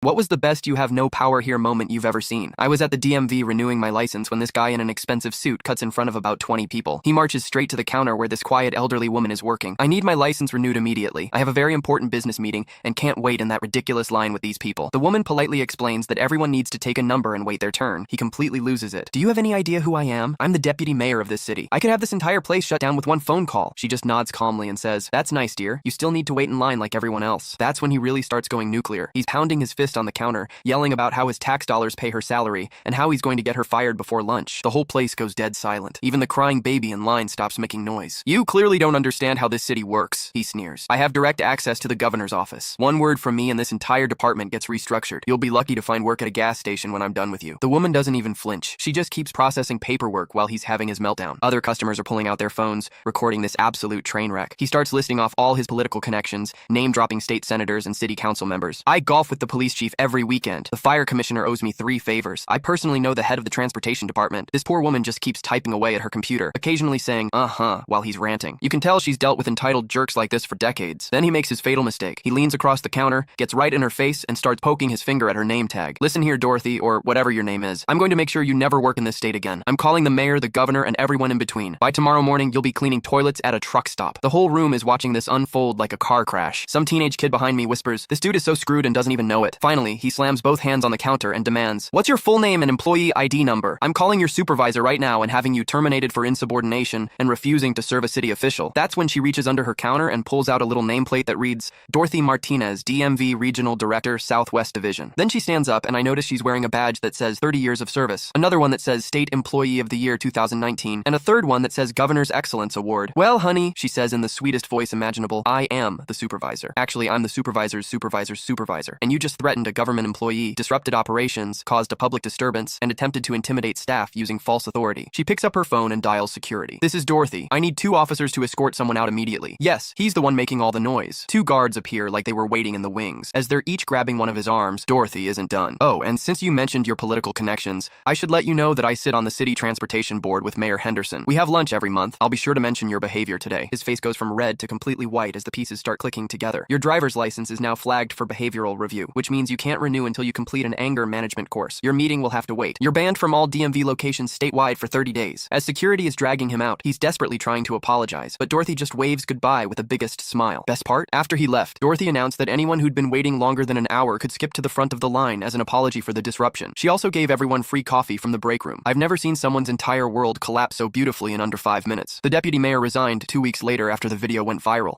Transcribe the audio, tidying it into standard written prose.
What was the best you have no power here moment you've ever seen? I was at the DMV renewing my license when this guy in an expensive suit cuts in front of about 20 people. He marches straight to the counter where this quiet elderly woman is working. I need my license renewed immediately. I have a very important business meeting and can't wait in that ridiculous line with these people. The woman politely explains that everyone needs to take a number and wait their turn. He completely loses it. Do you have any idea who I am? I'm the deputy mayor of this city. I could have this entire place shut down with one phone call. She just nods calmly and says, "That's nice, dear. You still need to wait in line like everyone else." That's when he really starts going nuclear. He's pounding his fist on the counter, yelling about how his tax dollars pay her salary and how he's going to get her fired before lunch. The whole place goes dead silent. Even the crying baby in line stops making noise. "You clearly don't understand how this city works," he sneers. "I have direct access to the governor's office. One word from me and this entire department gets restructured. You'll be lucky to find work at a gas station when I'm done with you." The woman doesn't even flinch. She just keeps processing paperwork while he's having his meltdown. Other customers are pulling out their phones, recording this absolute train wreck. He starts listing off all his political connections, name-dropping state senators and city council members. "I golf with the police chief every weekend. The fire commissioner owes me 3 favors. I personally know the head of the transportation department." This poor woman just keeps typing away at her computer, occasionally saying, "uh-huh," while he's ranting. You can tell she's dealt with entitled jerks like this for decades. Then he makes his fatal mistake. He leans across the counter, gets right in her face, and starts poking his finger at her name tag. "Listen here, Dorothy, or whatever your name is. I'm going to make sure you never work in this state again. I'm calling the mayor, the governor, and everyone in between. By tomorrow morning, you'll be cleaning toilets at a truck stop." The whole room is watching this unfold like a car crash. Some teenage kid behind me whispers, "This dude is so screwed and doesn't even know it." Finally, he slams both hands on the counter and demands, "What's your full name and employee ID number? I'm calling your supervisor right now and having you terminated for insubordination and refusing to serve a city official." That's when she reaches under her counter and pulls out a little nameplate that reads, "Dorothy Martinez, DMV Regional Director, Southwest Division." Then she stands up and I notice she's wearing a badge that says 30 years of service, another one that says State Employee of the Year 2019, and a third one that says Governor's Excellence Award. "Well, honey," she says in the sweetest voice imaginable, "I am the supervisor. Actually, I'm the supervisor's supervisor's supervisor. And you just threatened a government employee, disrupted operations, caused a public disturbance, and attempted to intimidate staff using false authority." She picks up her phone and dials security. "This is Dorothy. I need 2 officers to escort someone out immediately." Yes, he's the one making all the noise. 2 guards appear like they were waiting in the wings. As they're each grabbing one of his arms, Dorothy isn't done. "Oh, and since you mentioned your political connections, I should let you know that I sit on the city transportation board with Mayor Henderson. We have lunch every month. I'll be sure to mention your behavior today." His face goes from red to completely white as the pieces start clicking together. "Your driver's license is now flagged for behavioral review, which means you can't renew until you complete an anger management course. Your meeting will have to wait. You're banned from all DMV locations statewide for 30 days. As security is dragging him out, he's desperately trying to apologize, but Dorothy just waves goodbye with the biggest smile. Best part? After he left, Dorothy announced that anyone who'd been waiting longer than an hour could skip to the front of the line as an apology for the disruption. She also gave everyone free coffee from the break room. I've never seen someone's entire world collapse so beautifully in under 5 minutes. The deputy mayor resigned 2 weeks later after the video went viral.